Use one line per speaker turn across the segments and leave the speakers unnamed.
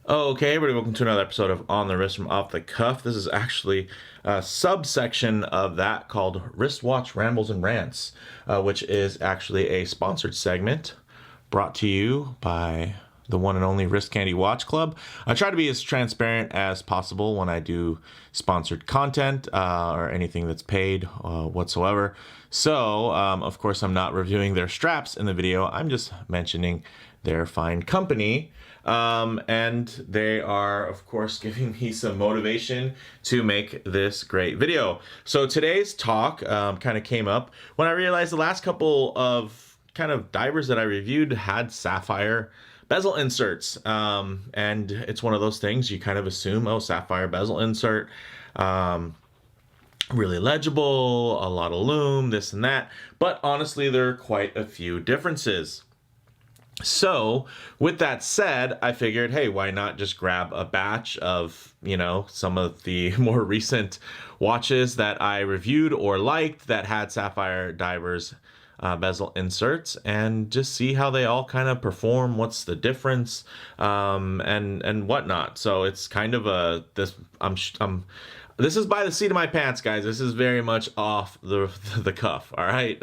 Okay, everybody, welcome to another episode of On the Wrist from Off the Cuff. This is actually a subsection of that called Wristwatch Rambles and Rants, which is actually a sponsored segment brought to you by the one and only Wrist Candy Watch Club. I try to be as transparent as possible when I do sponsored content or anything that's paid whatsoever. So, of course, I'm not reviewing their straps in the video. I'm just mentioning their fine company. And they are, of course, giving me some motivation to make this great video. So today's talk kind of came up when I realized the last couple of kind of divers that I reviewed had Sapphire bezel inserts. And it's one of those things you kind of assume, oh, Sapphire bezel insert, really legible, a lot of lume, this and that. But honestly, there are quite a few differences. So with that said, I figured, hey, why not just grab a batch of, some of the more recent watches that I reviewed or liked that had Sapphire divers bezel inserts and just see how they all kind of perform, what's the difference, and whatnot. So it's kind of this is by the seat of my pants, guys. This is very much off the cuff, all right?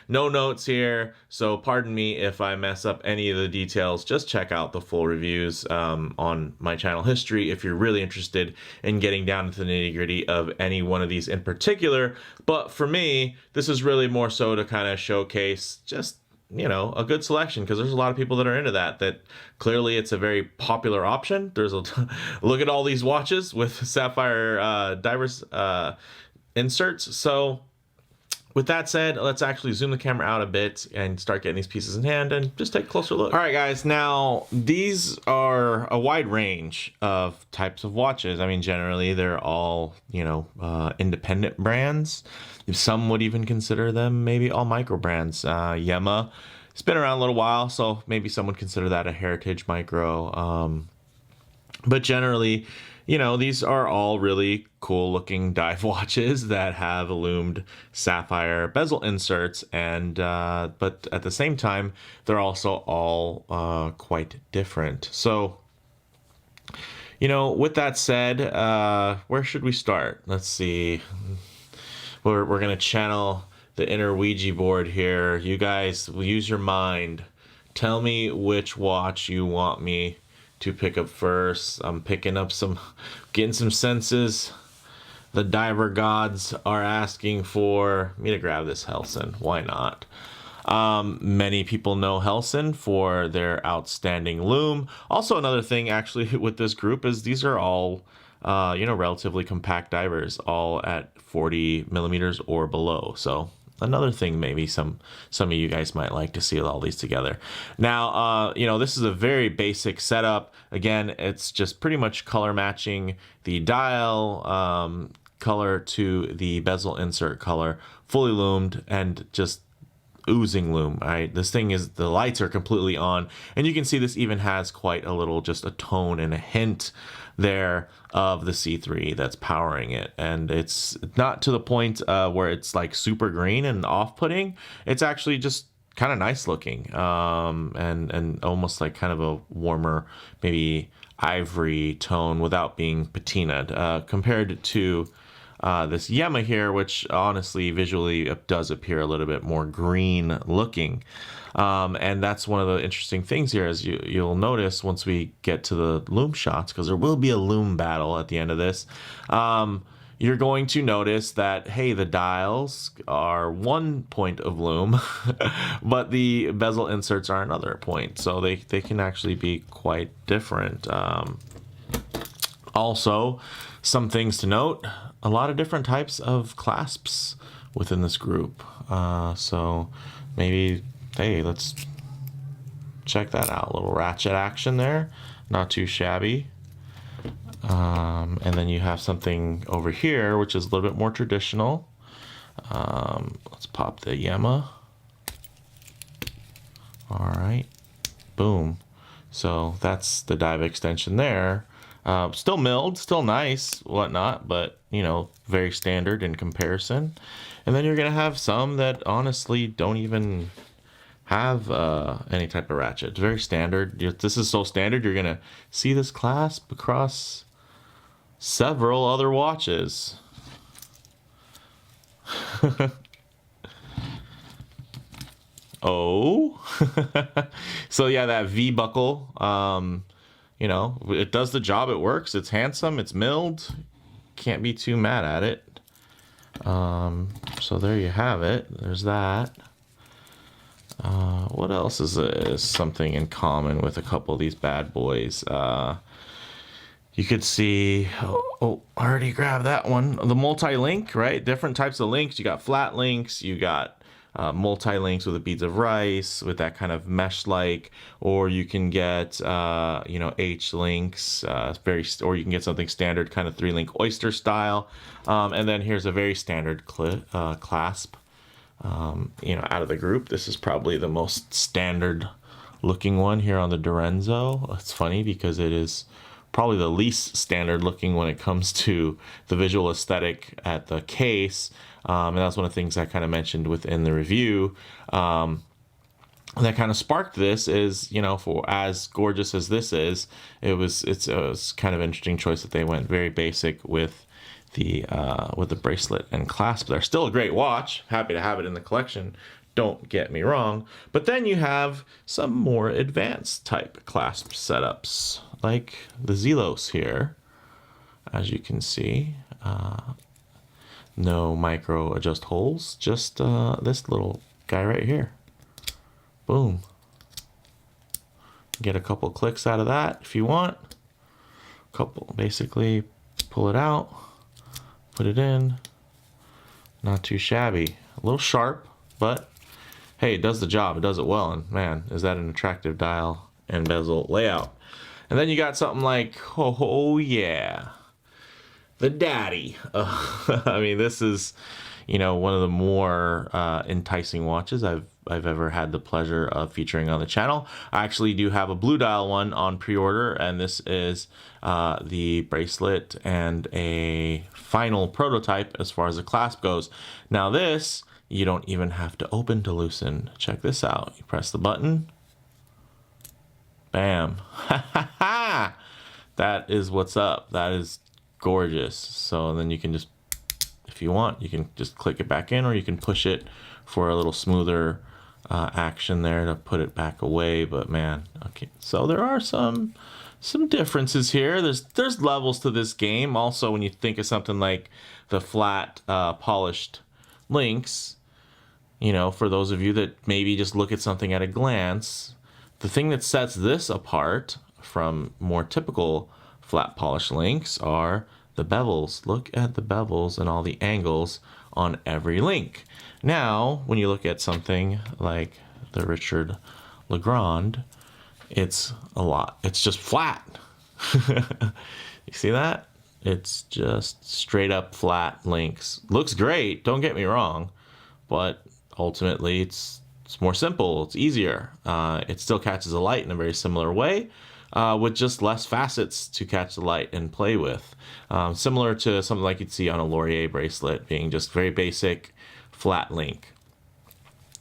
No notes here, so pardon me if I mess up any of the details. Just check out the full reviews on my channel history if you're really interested in getting down to the nitty-gritty of any one of these in particular. But for me, this is really more so to kind of showcase just a good selection, because there's a lot of people that are into that clearly it's a very popular option. There's look at all these watches with Sapphire divers inserts. So with that said, let's actually zoom the camera out a bit and start getting these pieces in hand and just take a closer look. All right, guys, now these are a wide range of types of watches. I mean, generally they're all, independent brands. Some would even consider them maybe all micro brands. Yema, it's been around a little while, so maybe some would consider that a heritage micro. But generally, these are all really cool looking dive watches that have illumined sapphire bezel inserts, and but at the same time, they're also all quite different. So, with that said, where should we start? Let's see. We're going to channel the inner Ouija board here. You guys will use your mind. Tell me which watch you want me to pick up first. I'm getting some senses. The diver gods are asking for me to grab this Helson. Why not? Many people know Helson for their outstanding lume. Also, another thing actually with this group is these are all relatively compact divers, all at 40 millimeters or below. So another thing maybe some of you guys might like to see all these together. Now, this is a very basic setup. Again, it's just pretty much color matching the dial color to the bezel insert color, fully lumed and just oozing lume. Right, this thing is, the lights are completely on, and you can see this even has quite a little, just a tone and a hint there of the C3 that's powering it. And it's not to the point where it's like super green and off-putting. It's actually just kind of nice looking, and almost like kind of a warmer, maybe ivory tone without being patinaed, compared to this Yema here, which honestly visually does appear a little bit more green looking. And that's one of the interesting things here, as you'll notice once we get to the lume shots, because there will be a lume battle at the end of this. You're going to notice that, hey, the dials are one point of lume, but the bezel inserts are another point. So they can actually be quite different. Also, some things to note, a lot of different types of clasps within this group. So maybe, hey, let's check that out. A little ratchet action there. Not too shabby. And then you have something over here, which is a little bit more traditional. Let's pop the Yema. All right. Boom. So that's the dive extension there. Still milled, still nice, whatnot, but, very standard in comparison. And then you're going to have some that honestly don't even have any type of ratchet. It's very standard. This is so standard, you're gonna see this clasp across several other watches. Oh. So yeah, that V buckle, you know, it does the job. It works. It's handsome. It's milled. Can't be too mad at it. So there you have it. There's that. What else is something in common with a couple of these bad boys? You could see, oh, I already grabbed that one. The multi-link, right? Different types of links. You got flat links, you got multi-links with the beads of rice, with that kind of mesh-like, or you can get, you know, H links, or you can get something standard, kind of 3-link oyster style. And then here's a very standard clasp. You know, out of the group, this is probably the most standard looking one here on the Dorenzo. It's funny because it is probably the least standard looking when it comes to the visual aesthetic at the case. And that's one of the things I kind of mentioned within the review. That kind of sparked this is, you know, for as gorgeous as this is, it's kind of an interesting choice that they went very basic with the bracelet and clasp. They're still a great watch. Happy to have it in the collection. Don't get me wrong. But then you have some more advanced type clasp setups, like the Zelos here, as you can see. No micro adjust holes, just this little guy right here. Boom. Get a couple clicks out of that if you want. Couple, basically pull it out, put it in. Not too shabby. A little sharp, but hey, it does the job. It does it well, and man, is that an attractive dial and bezel layout. And then you got something like, oh yeah, the Daddy. I mean, this is, you know, one of the more enticing watches I've ever had the pleasure of featuring on the channel. I actually do have a blue dial one on pre-order, and this is the bracelet and a final prototype as far as the clasp goes. Now this, you don't even have to open to loosen. Check this out. You press the button. Bam. That is what's up. That is gorgeous. So then you can just, if you want, you can just click it back in, or you can push it for a little smoother action there to put it back away. But man, okay, so there are some differences here. There's levels to this game. Also, when you think of something like the flat polished links, you know, for those of you that maybe just look at something at a glance, the thing that sets this apart from more typical flat polished links are the bevels. Look at the bevels and all the angles on every link. Now, when you look at something like the Richard Legrand, it's just flat. You see that? It's just straight up flat links. Looks great, don't get me wrong, but ultimately it's more simple, it's easier. It still catches the light in a very similar way, with just less facets to catch the light and play with. Similar to something like you'd see on a Laurier bracelet, being just very basic, flat link.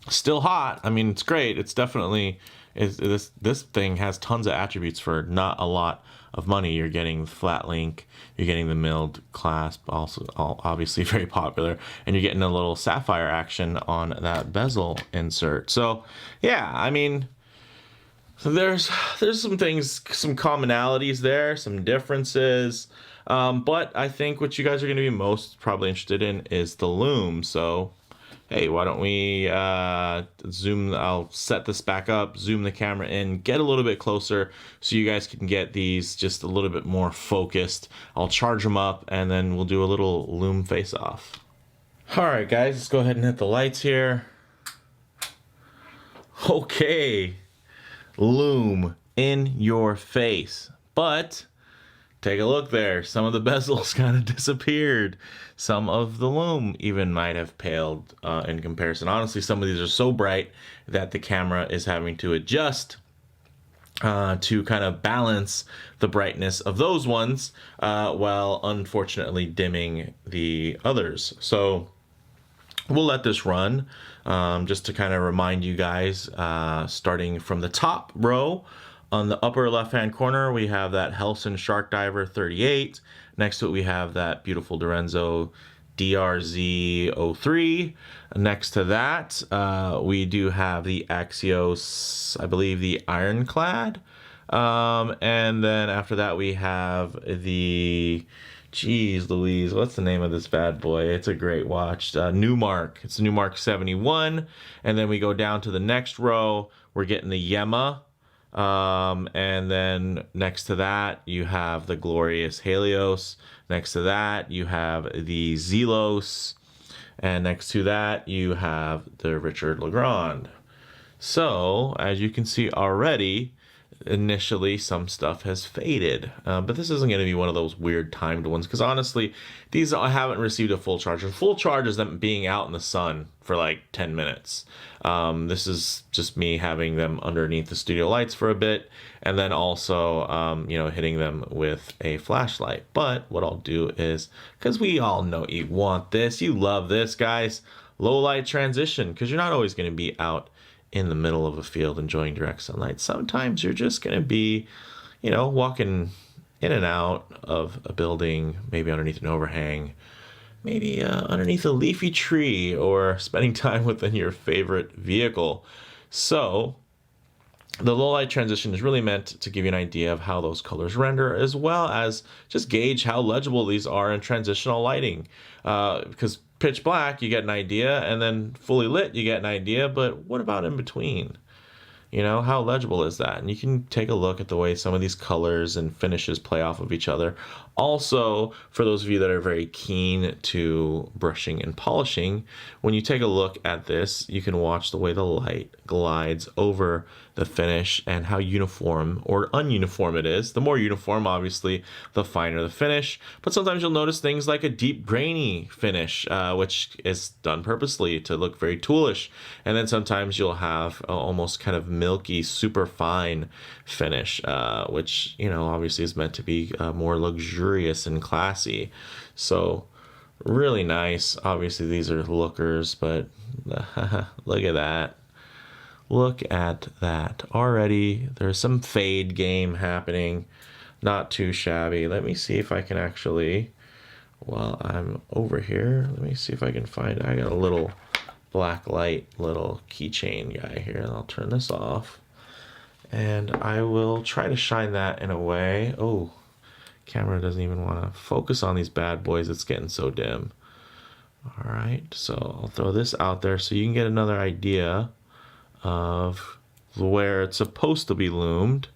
Still hot. I mean, it's great. It's definitely, this thing has tons of attributes for not a lot of money. You're getting the flat link, you're getting the milled clasp, also obviously very popular, and you're getting a little sapphire action on that bezel insert. So yeah, I mean, so there's some things, some commonalities there, some differences, but I think what you guys are going to be most probably interested in is the Lume. So hey, why don't we zoom? I'll set this back up, zoom the camera in, get a little bit closer so you guys can get these just a little bit more focused. I'll charge them up, and then we'll do a little Lume face-off. All right, guys, let's go ahead and hit the lights here. Okay, Lume in your face, but take a look there. Some of the bezels kind of disappeared. Some of the Lume even might have paled in comparison. Honestly, some of these are so bright that the camera is having to adjust to kind of balance the brightness of those ones while unfortunately dimming the others. So we'll let this run just to kind of remind you guys, starting from the top row. On the upper left-hand corner, we have that Helson Shark Diver 38. Next to it, we have that beautiful Dorenzo DRZ03. Next to that, we do have the Axios, I believe the Ironclad. And then after that, we have the, geez Louise, what's the name of this bad boy? It's a great watch. Newmark. It's Newmark 71. And then we go down to the next row. We're getting the Yema. And then next to that, you have the glorious Helios. Next to that, you have the Zelos. And next to that, you have the Richard Legrand. So, as you can see already, initially some stuff has faded, but this isn't going to be one of those weird timed ones, because honestly these haven't received a full charge. A full charge is them being out in the sun for like 10 minutes. This is just me having them underneath the studio lights for a bit, and then also hitting them with a flashlight. But what I'll do is, because we all know you want this, you love this, guys, low light transition, because you're not always going to be out in the middle of a field enjoying direct sunlight. Sometimes you're just going to be, walking in and out of a building, maybe underneath an overhang, maybe underneath a leafy tree, or spending time within your favorite vehicle. So the low light transition is really meant to give you an idea of how those colors render, as well as just gauge how legible these are in transitional lighting. Because pitch black, you get an idea, and then fully lit, you get an idea, but what about in between? How legible is that? And you can take a look at the way some of these colors and finishes play off of each other. Also, for those of you that are very keen to brushing and polishing, when you take a look at this, you can watch the way the light glides over the finish and how uniform or ununiform it is. The more uniform, obviously, the finer the finish. But sometimes you'll notice things like a deep grainy finish, which is done purposely to look very toolish. And then sometimes you'll have almost kind of milky, super fine finish, which, obviously is meant to be more luxurious and classy. So really nice. Obviously these are lookers, but look at that. Look at that. Already there's some fade game happening. Not too shabby. Let me see if I can actually, while I'm over here, let me see if I can find, I got a little black light little keychain guy here, and I'll turn this off. And I will try to shine that in a way. Oh, camera doesn't even want to focus on these bad boys. It's getting so dim. All right, so I'll throw this out there so you can get another idea of where it's supposed to be loomed.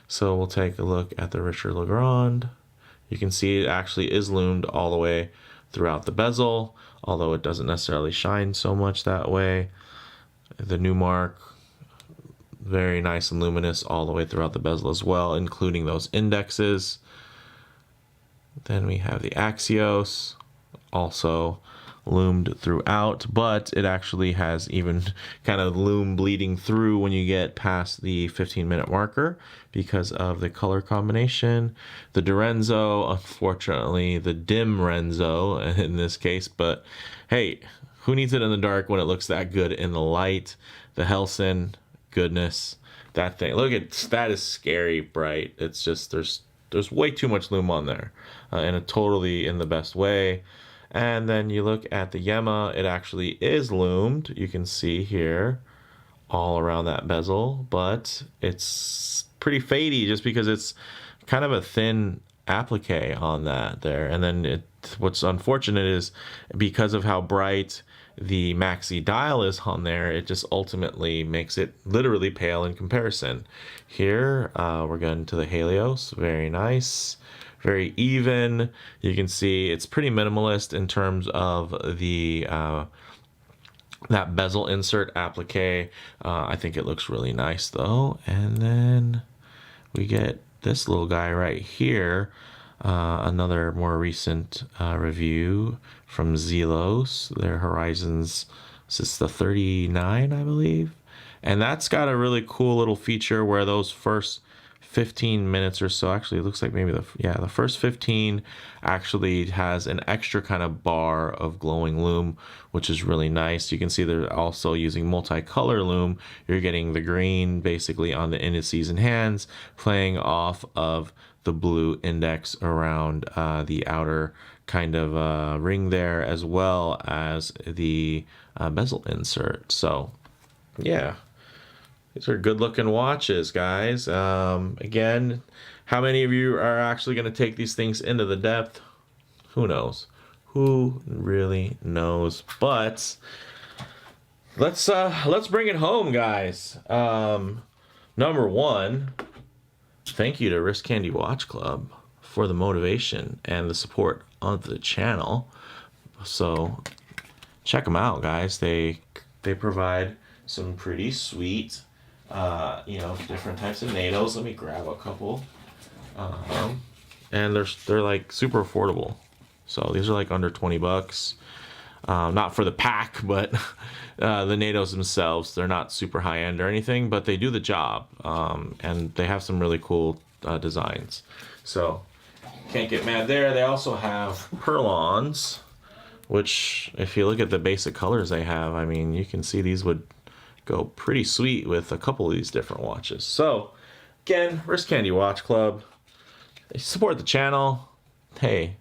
So we'll take a look at the Richard Legrand. You can see it actually is loomed all the way throughout the bezel, although it doesn't necessarily shine so much that way. The Newmark, very nice and luminous all the way throughout the bezel as well, including those indexes. Then we have the Axios, also loomed throughout, but it actually has even kind of loom bleeding through when you get past the 15-minute marker because of the color combination. The Dorenzo, unfortunately, the dim Renzo in this case, but hey, who needs it in the dark when it looks that good in the light? The Helson, goodness, that thing, look at that, is scary bright. It's just there's way too much loom on there, in a totally in the best way. And then you look at the Yema, it actually is loomed. You can see here all around that bezel, but it's pretty fadey just because it's kind of a thin applique on that there. And then what's unfortunate is because of how bright the maxi dial is on there, it just ultimately makes it literally pale in comparison. Here, we're going to the Helios, very nice. Very even. You can see it's pretty minimalist in terms of the that bezel insert applique. I think it looks really nice though. And then we get this little guy right here. Another more recent review from Zelos. Their Horizons, this is the 39, I believe. And that's got a really cool little feature where those first 15 minutes or so. Actually, it looks like maybe the first 15 actually has an extra kind of bar of glowing lume, which is really nice. You can see they're also using multicolor lume. You're getting the green basically on the indices and hands, playing off of the blue index around the outer kind of ring there, as well as the bezel insert. So yeah, these are good looking watches, guys. Again, how many of you are actually going to take these things into the depth? Who knows? Who really knows? But let's bring it home, guys. Number one, thank you to Wrist Candy Watch Club for the motivation and the support of the channel. So check them out, guys. They provide some pretty sweet different types of NATOs. Let me grab a couple. And they're like super affordable. So these are like under 20 bucks. Not for the pack, but the NATOs themselves, they're not super high end or anything, but they do the job. And they have some really cool designs. So can't get mad there. They also have Perlons, which if you look at the basic colors they have, I mean, you can see these would go pretty sweet with a couple of these different watches. So again, Wrist Candy Watch Club, they support the channel. Hey,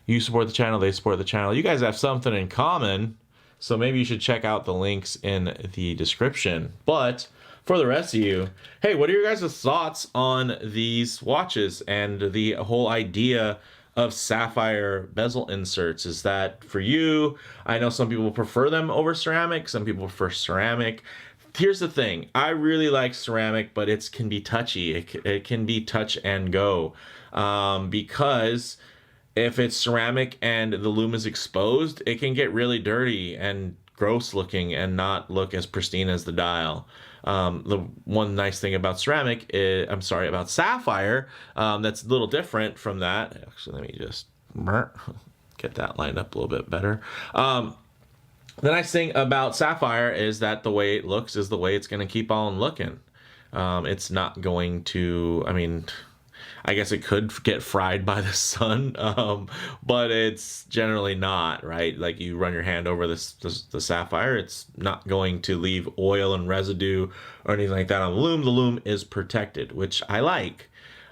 you support the channel, they support the channel. You guys have something in common, so maybe you should check out the links in the description. But for the rest of you, hey, what are your guys' thoughts on these watches and the whole idea of sapphire bezel inserts? Is that for you? I know some people prefer them over ceramic. Some people prefer ceramic. Here's the thing. I really like ceramic, but it can be touchy. It can be touch and go. Because if it's ceramic and the lume is exposed, it can get really dirty and gross looking and not look as pristine as the dial. The one nice thing about ceramic is, I'm sorry, about sapphire, that's a little different from that. Actually, let me just get that lined up a little bit better. The nice thing about sapphire is that the way it looks is the way it's going to keep on looking. It's not going to, I mean, I guess it could get fried by the sun, but it's generally not, right? Like you run your hand over the sapphire, it's not going to leave oil and residue or anything like that on the lume. The lume is protected, which I like.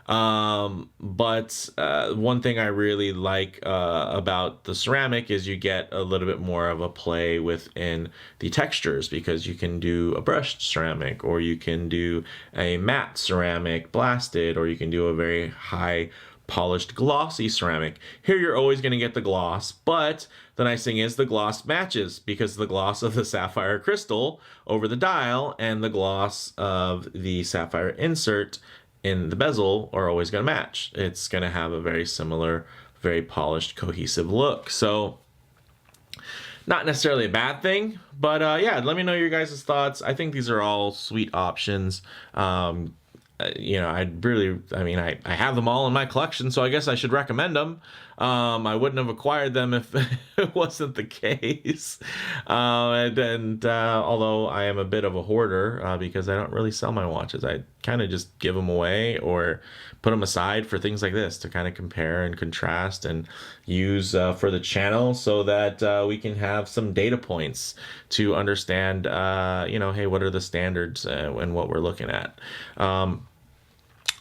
But one thing I really like about the ceramic is you get a little bit more of a play within the textures, because you can do a brushed ceramic, or you can do a matte ceramic blasted, or you can do a very high polished glossy ceramic. Here you're always going to get the gloss, but the nice thing is the gloss matches, because the gloss of the sapphire crystal over the dial and the gloss of the sapphire insert in the bezel are always going to match. It's going to have a very similar, very polished, cohesive look. So not necessarily a bad thing, but yeah, let me know your guys' thoughts. I think these are all sweet options. I have them all in my collection, so I guess I should recommend them. I wouldn't have acquired them if it wasn't the case. Although I am a bit of a hoarder, because I don't really sell my watches, I kind of just give them away or put them aside for things like this to kind of compare and contrast and use for the channel, so that we can have some data points to understand, hey, what are the standards and what we're looking at.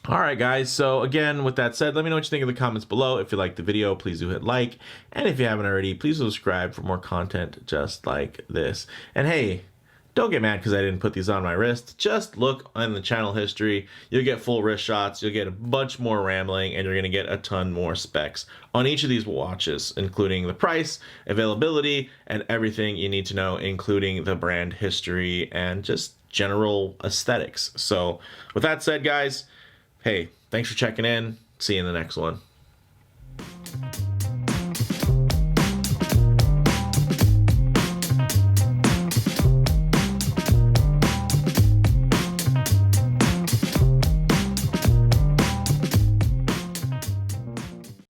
All right, guys. So again, with that said, let me know what you think in the comments below. If you liked the video, please do hit like. And if you haven't already, please subscribe for more content just like this. And hey, don't get mad because I didn't put these on my wrist. Just look on the channel history. You'll get full wrist shots. You'll get a bunch more rambling, and you're going to get a ton more specs on each of these watches, including the price, availability, and everything you need to know, including the brand history and just general aesthetics. So with that said, guys, hey, thanks for checking in. See you in the next one.